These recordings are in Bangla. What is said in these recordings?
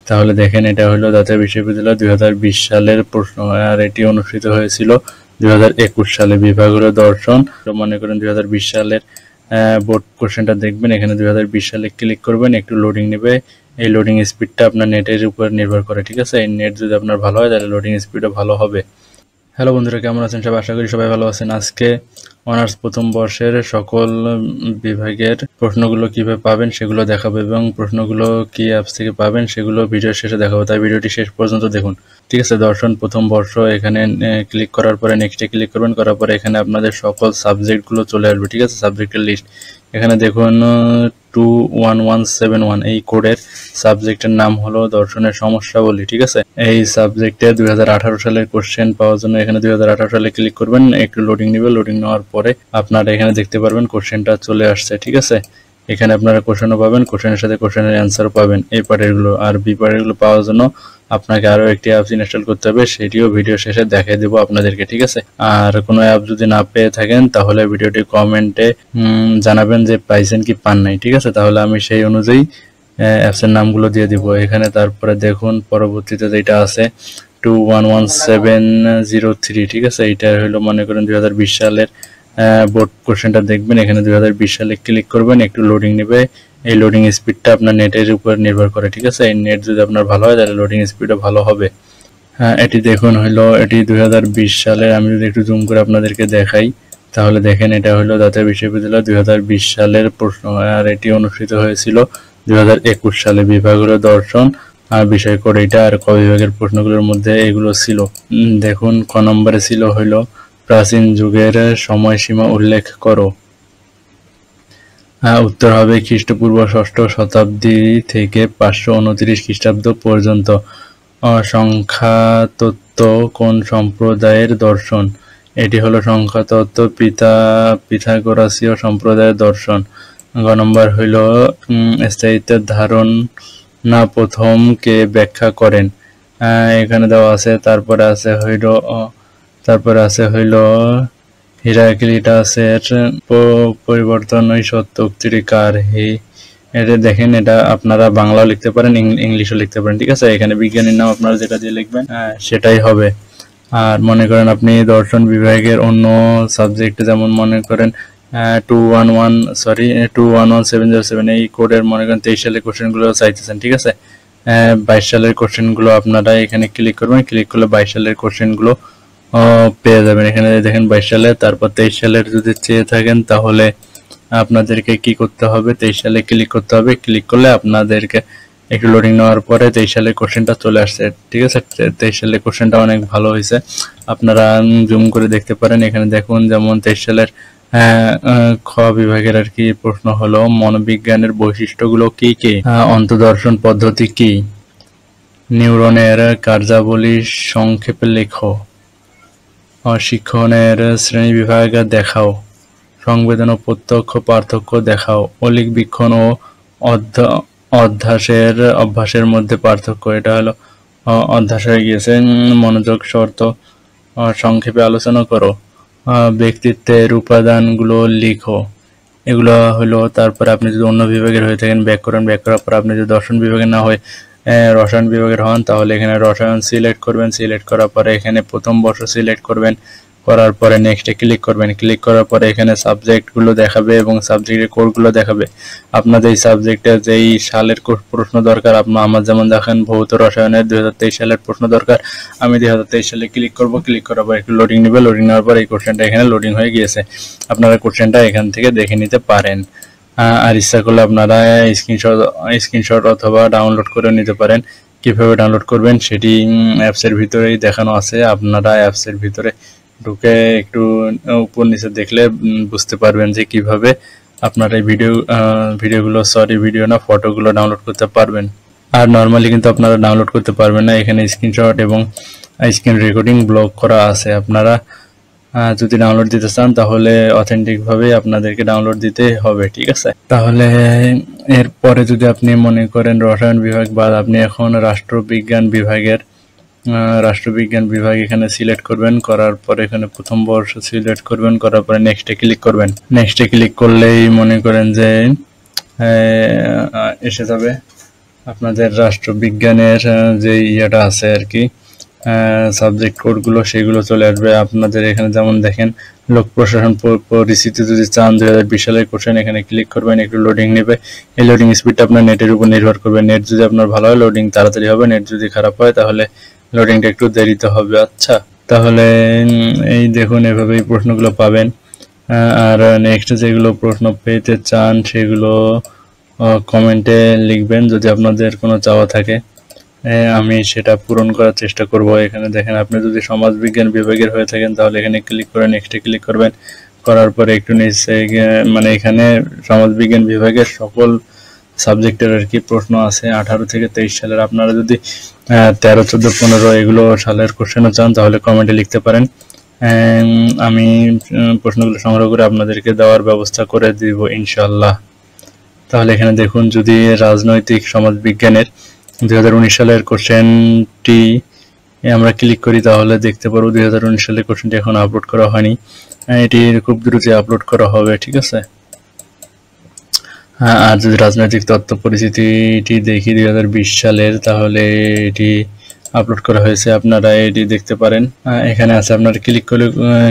তাহলে দেখেন এটা হলো জাতীয় বিশ্ববিদ্যালয় 2020 সালের প্রশ্ন, আর এটি অনুষ্ঠিত হয়েছিল 2021 সালে। বিভাগ হলো দর্শন। মনে করেন 2020 সালের বোর্ড কোশ্চেনটা দেখবেন, এখানে 2020 সালে ক্লিক করবেন, একটু লোডিং নেবে। এই লোডিং স্পিডটা আপনার নেটের উপর নির্ভর করে, ঠিক আছে? এই নেট যদি আপনার ভালো হয় তাহলে লোডিং স্পিডও ভালো হবে। হ্যালো বন্ধুরা, কেমন আছেন সবাই? আশা করি সবাই ভালো আছেন। আজকে অনার্স প্রথম বর্ষের সকল বিভাগের প্রশ্নগুলো কিভাবে পাবেন সেগুলো দেখাবো, এবং প্রশ্নগুলো কি অ্যাপস থেকে পাবেন সেগুলো ভিডিও শেষে দেখাবো, তাই ভিডিওটি শেষ পর্যন্ত দেখুন, ঠিক আছে? দর্শন প্রথম বর্ষ, এখানে ক্লিক করার পরে নেক্সটে ক্লিক করবেন, করার পরে এখানে আপনাদের সকল সাবজেক্টগুলো চলে আসবে, ঠিক আছে? সাবজেক্টের লিস্ট এখানে দেখুন 21171, এই কোডের সাবজেক্টের নাম হলো দর্শনের সমস্যাবলী, ঠিক আছে? এই সাবজেক্টে 2018 সালের কোশ্চেন পাওয়ার জন্য এখানে 2018 সালে ক্লিক করবেন, একটু লোডিং নেবে। লোডিং নেওয়ার পরে আপনারা এখানে দেখতে পারবেন কোশ্চেনটা চলে আসছে, ঠিক আছে? এখানে আপনারা কোশ্চেনও পাবেন, কোশ্চেনের সাথে কোশ্চেনের অ্যান্সারও পাবেন। এই পার্টেরগুলো আর বি পার্টেরগুলো পাওয়ার জন্য আপনাকে আরও একটি অ্যাপস ইনস্টল করতে হবে, সেটিও ভিডিও শেষে দেখিয়ে দেবো আপনাদেরকে, ঠিক আছে? আর কোনো অ্যাপ যদি না পেয়ে থাকেন তাহলে ভিডিওটি কমেন্টে জানাবেন যে পাইছেন কি পান নাই, ঠিক আছে? তাহলে আমি সেই অনুযায়ী অ্যাপসের নামগুলো দিয়ে দিব এখানে। তারপরে দেখুন পরবর্তীতে যেটা আছে 211703, ঠিক আছে? এইটা হলো মনে করেন 2020 সালের বোর্ড কোশ্চেনটা দেখবেন, এখানে 2020 সালে ক্লিক করবেন, একটু লোডিং নেবে। এই লোডিং স্পিডটা আপনার নেটের উপর নির্ভর করে, ঠিক আছে? এই নেট যদি আপনার ভালো হয় তাহলে লোডিং স্পিডও ভালো হবে। হ্যাঁ, এটি দেখুন হলো এটি 2020 সালের। আমি যদি একটু জুম করে আপনাদেরকে দেখাই তাহলে দেখেন এটা হলো জাতীয় বিশ্ববিদ্যালয় 2020 সালের প্রশ্ন, আর এটি অনুষ্ঠিত হয়েছিল 2021 সালে। বিভাগ হলো দর্শন, আর বিষয় কোড এটা। আর ক বিভাগের প্রশ্নগুলোর মধ্যে এগুলো ছিল। দেখুন ক নম্বরে ছিল হইলো প্রাচীন যুগের সময়সীমা উল্লেখ করো। উত্তর হবে খ্রিস্টপূর্ব 6ষ্ঠ শতাব্দী থেকে 529 খ্রিস্টাব্দ পর্যন্ত। সংখ্যাতত্ত্ব কোন সম্প্রদায়ের দর্শন? এটি হলো সংখ্যাতত্ত্ব পিথাগোরাসীয় সম্প্রদায়ের দর্শন। গ নম্বর হইল স্থায়িত্বের ধারণা প্রথম কে ব্যাখ্যা করেন? এখানে দেওয়া আছে। তারপরে আছে হইল হিরাক্লিটাসের পরিবর্তনই সত্য উক্তিটি কার? এটা দেখেন, এটা আপনারা বাংলাও লিখতে পারেন, ইংলিশও লিখতে পারেন, ঠিক আছে? এখানে বিজ্ঞানীর নাম আপনারা যেটা দিয়ে লিখবেন সেটাই হবে। আর মনে করেন আপনি দর্শন বিভাগের অন্য সাবজেক্টে, যেমন মনে করেন 211707, এই কোডের মনে করেন 23 সালের কোশ্চেনগুলো চাইতেছেন, ঠিক আছে? 22 সালের কোশ্চেনগুলো আপনারা এখানে ক্লিক করবেন, ক্লিক করলে 22 সালের কোশ্চেনগুলো পেয়ে যাবেন। এখানে দেখেন 22 সালে, তারপর 23 সালের যদি চেয়ে থাকেন তাহলে আপনাদেরকে কি করতে হবে? 23 সালে ক্লিক করতে হবে। ক্লিক করলে আপনাদেরকে একটু লোডিং নেওয়ার পরে 23 সালের কোশ্চেনটা চলে আসছে, ঠিক আছে? 23 সালের কোশ্চেনটা অনেক ভালো হয়েছে, আপনারা জুম করে দেখতে পারেন। এখানে দেখুন যেমন 23 সালের খ বিভাগের আর কি প্রশ্ন হলো মনোবিজ্ঞানের বৈশিষ্ট্যগুলো কি কি? অন্তর্দর্শন পদ্ধতি কি? নিউরনের কার্যাবলী সংক্ষেপে লেখো। শিক্ষণের শ্রেণীবিভাগ দেখাও। সংবেদন ও প্রত্যক্ষ পার্থক্য দেখাও। অলিক বীক্ষণ ও অভ্যাসের মধ্যে পার্থক্য। এটা হলো অভ্যাস হয়ে গিয়েছে। মনোযোগ শর্ত সংক্ষেপে আলোচনা করো। ব্যক্তিত্বের উপাদানগুলো লিখো। এগুলো হলো। তারপরে আপনি যদি অন্য বিভাগের হয়ে থাকেন ব্যাকরণ করার পর, আপনি যদি দর্শন বিভাগের না হয় রসায়ন বিভাগের হন তাহলে এখানে রসায়ন সিলেক্ট করবেন। সিলেক্ট করার পরে এখানে প্রথম বর্ষ সিলেক্ট করবেন, করার পরে নেক্সটে ক্লিক করবেন। ক্লিক করার পরে এখানে সাবজেক্টগুলো দেখাবে এবং সাবজেক্টের কোডগুলো দেখাবে। আপনাদের এই সাবজেক্টের যেই সালের প্রশ্ন দরকার, আমার যেমন দেখেন ভৌত রসায়নের 2023 সালের প্রশ্ন দরকার, আমি 2023 সালে ক্লিক করব। ক্লিক করার পর একটু লোডিং নেবে। লোডিং নেওয়ার পর এই কোশ্চেনটা এখানে লোডিং হয়ে গিয়েছে। আপনারা কোশ্চেনটা এখান থেকে দেখে নিতে পারেন। আর ইচ্ছা করলে আপনারা স্ক্রিনশট অথবা ডাউনলোড করে নিতে পারেন। কিভাবে ডাউনলোড করবেন সেটি অ্যাপসের ভিতরেই দেখানো আছে। আপনারা অ্যাপসের ভিতরে ঢুকে একটু উপর নিচে দেখলে বুঝতে পারবেন যে কিভাবে আপনারা এই ফটোগুলো ডাউনলোড করতে পারবেন। আর নর্মালি কিন্তু আপনারা ডাউনলোড করতে পারবেন না, এখানে স্ক্রিনশট এবং স্ক্রিন রেকর্ডিং ব্লক করা আছে। আপনারা যদি ডাউনলোড দিতে চান তাহলে অথেন্টিক ভাবে আপনাদেরকে ডাউনলোড দিতে হবে, ঠিক আছে? তাহলে এরপরে যদি আপনি মনে করেন রসায়ন বিভাগ বা আপনি এখন রাষ্ট্রবিজ্ঞান বিভাগ এখানে সিলেক্ট করবেন। করার পরে এখানে প্রথম বর্ষ সিলেক্ট করবেন, করার পরে নেক্সটে ক্লিক করবেন। নেক্সটে ক্লিক করলেই মনে করেন যে এসে যাবে আপনাদের রাষ্ট্রবিজ্ঞানের যে ইয়েটা আছে আর কি, সাবজেক্ট কোডগুলো সেগুলো চলে আসবে আপনাদের এখানে। যেমন দেখেন, লোক প্রশাসন পরিস্থিতি যদি চান 2020 সালের কোশ্চেন, এখানে ক্লিক করবেন, একটু লোডিং নেবে। এই লোডিং স্পিডটা আপনার নেটের উপর নির্ভর করবে। নেট যদি আপনার ভালো হয় লোডিং তাড়াতাড়ি হবে, নেট যদি খারাপ হয় তাহলে লোডিংটা একটু দেরিতে হবে। আচ্ছা, তাহলে এই দেখুন এভাবেই প্রশ্নগুলো পাবেন। আর নেক্সট যেগুলো প্রশ্ন পেতে চান সেগুলো কমেন্টে লিখবেন যদি আপনাদের কোনো চাওয়া থাকে, আমি সেটা পূরণ করার চেষ্টা করব। এখানে দেখেন, আপনি যদি সমাজবিজ্ঞান বিভাগের হয়ে থাকেন তাহলে এখানে ক্লিক করে নেক্সটে ক্লিক করবেন। করার পরে একটু নিচে মানে এখানে সমাজবিজ্ঞান বিভাগের সকল সাবজেক্টের আর কি প্রশ্ন আছে 18 থেকে 23 সালের। আপনারা যদি 13, 14, 15 এগুলো সালের কোশ্চেনও চান তাহলে কমেন্টে লিখতে পারেন। আমি প্রশ্নগুলো সংগ্রহ করে আপনাদেরকে দেওয়ার ব্যবস্থা করে দিব ইনশাল্লাহ। তাহলে এখানে দেখুন, যদি রাজনৈতিক সমাজবিজ্ঞানের 2019 সালের কোশ্চেনটি আমরা ক্লিক করি তাহলে দেখতে পারবো 2019 সালের কোশ্চেনটি এখন আপলোড করা হয়নি, এটি খুব দ্রুতই আপলোড করা হবে, ঠিক আছে। আর যদি রাজনৈতিক তথ্য পরিস্থিতিটি দেখি 2020 সালের, তাহলে এটি আপলোড করা হয়েছে, আপনারা এটি দেখতে পারেন। এখানে আছে, আপনারা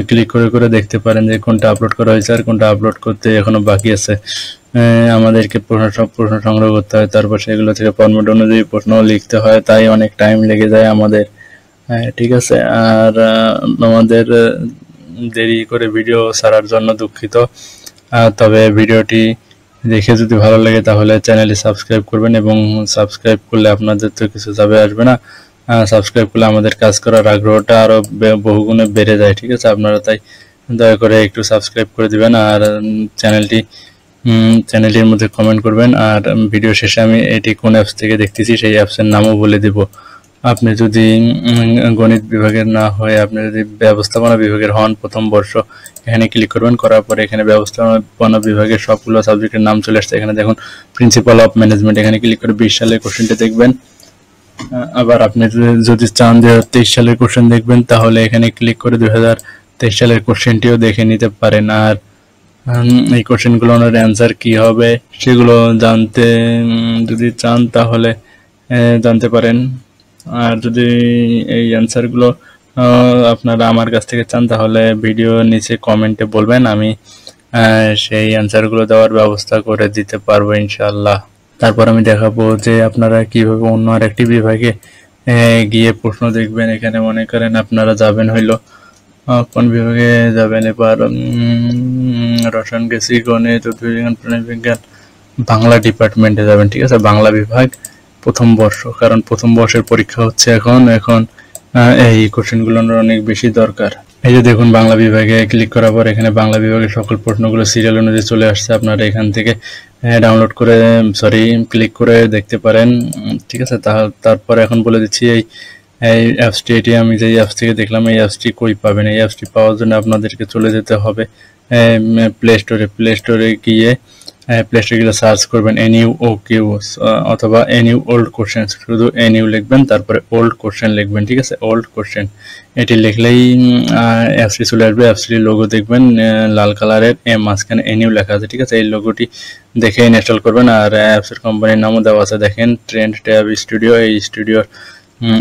ক্লিক করে দেখতে পারেন যে কোনটা আপলোড করা হয়েছে আর কোনটা আপলোড করতে এখনো বাকি আছে। আমাদেরকে সব প্রশ্ন সংগ্রহ করতে হয়, তারপর সেগুলো থেকে ফরম্যাট অনুযায়ী প্রশ্ন লিখতে হয়, তাই অনেক টাইম লেগে যায় আমাদের, ঠিক আছে। আর আমাদের দেরি করে ভিডিও ছাড়ার জন্য দুঃখিত। তবে ভিডিওটি দেখে যদি ভালো লাগে তাহলে চ্যানেলটি সাবস্ক্রাইব করবেন, এবং সাবস্ক্রাইব করলে আপনাদের তো কিছু যাবে আসবে না, সাবস্ক্রাইব করলে আমাদের কাজ করার আগ্রহটা আরও বহুগুণে বেড়ে যায়, ঠিক আছে। আপনারা তাই দয়া করে একটু সাবস্ক্রাইব করে দিবেন, আর চ্যানেলটির মধ্যে কমেন্ট করবেন। আর ভিডিও শেষে আমি এটি কোন অ্যাপস থেকে দেখতেছি সেই অ্যাপসের নামও বলে দিব। আপনি যদি গণিত বিভাগের না হয়ে আপনি যদি ব্যবস্থাপনা বিভাগের হন প্রথম বর্ষ, এখানে ক্লিক করবেন। করার পরে এখানে ব্যবস্থাপনা বিভাগের সবগুলো সাবজেক্টের নাম চলে আসছে। এখানে দেখুন প্রিন্সিপাল অফ ম্যানেজমেন্ট, এখানে ক্লিক করে 20 সালের কোশ্চেনটা দেখবেন। আবার আপনি যদি চান 2023 সালের কোশ্চেন দেখবেন তাহলে এখানে ক্লিক করে 2023 সালের কোশ্চেনটিও দেখে নিতে পারেন। আর এই কোশ্চেনগুলোর অ্যান্সার কি হবে সেগুলো জানতে যদি চান তাহলে জানতে পারেন। আর যদি এই অ্যান্সারগুলো আপনারা আমার কাছ থেকে চান তাহলে ভিডিও নিচে কমেন্টে বলবেন, আমি সেই অ্যান্সারগুলো দেওয়ার ব্যবস্থা করে দিতে পারবো ইনশাল্লাহ। তারপর আমি দেখাবো যে আপনারা কিভাবে অন্য আরেকটি বিভাগে গিয়ে প্রশ্ন দেখবেন। এখানে মনে করেন আপনারা যাবেন হইলো কোন বিভাগে যাবেন, এবার রসায়ন, কৃষি, গণিত, উদ্ভিদ বিজ্ঞান, প্রাণী বিজ্ঞান, বাংলা ডিপার্টমেন্টে যাবেন, ঠিক আছে, বাংলা বিভাগ প্রথম বর্ষ। কারণ প্রথম বর্ষের পরীক্ষা হচ্ছে এখন এই কোশ্চেনগুলোর অনেক বেশি দরকার। এই যে দেখুন, বাংলা বিভাগে ক্লিক করার পর এখানে বাংলা বিভাগের সকল প্রশ্নগুলো সিরিয়াল অনুযায়ী চলে আসছে। আপনারা এখান থেকে ডাউনলোড করে ক্লিক করে দেখতে পারেন, ঠিক আছে। তারপর এখন বলে দিচ্ছি এই অ্যাপসটি, এটি আমি যে অ্যাপস থেকে দেখলাম, এই অ্যাপসটি কই পাবেন। এই অ্যাপসটি পাওয়ার জন্য আপনাদেরকে চলে যেতে হবে প্লে স্টোরে গিয়ে প্লে স্টোরে গিয়ে সার্চ করবেন NUOQ অথবা NU ওল্ড কোশ্চেন, শুধু NU লিখবেন, তারপরে ওল্ড কোশ্চেন লিখবেন, ঠিক আছে, ওল্ড কোশ্চেন। এটি লিখলেই অ্যাপসটি চলে আসবে। অ্যাপসটির লোগো দেখবেন লাল কালারের, মাঝখানে NU লেখা আছে, ঠিক আছে। এই লোগোটি দেখে ইনস্টল করবেন। আর অ্যাপসের কোম্পানির নামও দেওয়া আছে, দেখেন ট্রেন্ড ট্যাব স্টুডিও, এই স্টুডিওর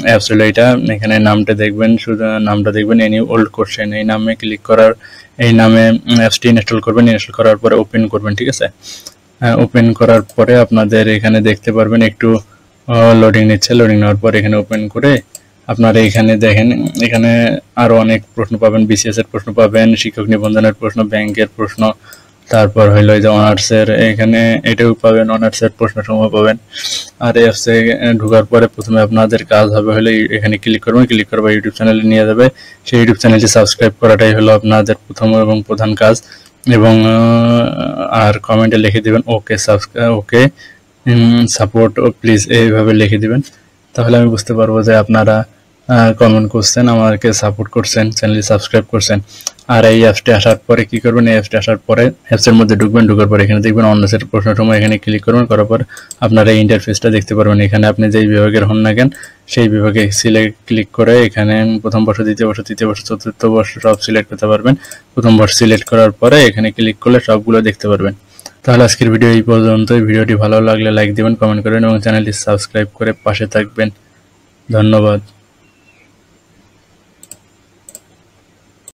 অ্যাপস হলো এটা। এখানে নামটা দেখবেন, শুধু নামটা দেখবেন NU ওল্ড কোশ্চেন, এই নামে ক্লিক করার, এই নামে অ্যাপসটি ইনস্টল করবেন। ইনস্টল করার পরে ওপেন করবেন, ঠিক আছে। ওপেন করার পরে আপনাদের এখানে দেখতে পারবেন একটু লোডিং নিচ্ছে। লোডিং নেওয়ার পর এখানে ওপেন করে আপনারা এখানে দেখেন, এখানে আরো অনেক প্রশ্ন পাবেন, BCS এর প্রশ্ন পাবেন, শিক্ষক নিবন্ধনের প্রশ্ন, ব্যাংকের প্রশ্ন, তারপর হইলো যে অনার্সের, এখানে এটাও পাবেন, অনার্সের প্রশ্ন সমূহ পাবেন। আর অ্যাপসে ঢোকার পরে প্রথমে আপনাদের কাজ হবে হলো এখানে ক্লিক করবেন। ক্লিক করবে ইউটিউব চ্যানেলে নিয়ে যাবে। সেই ইউটিউব চ্যানেলটি সাবস্ক্রাইব করাটাই হলো আপনাদের প্রথম এবং প্রধান কাজ। এবং আর কমেন্টে লিখে দিবেন ওকে সাপোর্ট প্লিজ, এইভাবে লিখে দিবেন। তাহলে আমি বুঝতে পারবো যে আপনারা কমেন্ট করছেন, আমাকে সাপোর্ট করছেন, চ্যানেলটি সাবস্ক্রাইব করছেন। আর এই অ্যাপসটি আসার পরে কি করবেন, এই অ্যাপসটি আসার পরে অ্যাপসের মধ্যে ঢুকবেন। ঢুকার পরে এখানে দেখবেন অনার্সের প্রশ্নসমূহ, এখানে ক্লিক করবেন। করার পর আপনারা এই ইন্টারফেসটা দেখতে পারবেন। এখানে আপনি যেই বিভাগের হন না কেন সেই বিভাগে ক্লিক করে এখানে প্রথম বর্ষ, দ্বিতীয় বর্ষ, তৃতীয় বর্ষ, চতুর্থ বর্ষ সব সিলেক্ট করতে পারবেন। প্রথম বর্ষ সিলেক্ট করার পরে এখানে ক্লিক করলে সবগুলো দেখতে পারবেন। তাহলে আজকের ভিডিও এই পর্যন্তই। ভিডিওটি ভালো লাগলে লাইক দিবেন, কমেন্ট করবেন এবং চ্যানেলটি সাবস্ক্রাইব করে পাশে থাকবেন। ধন্যবাদ।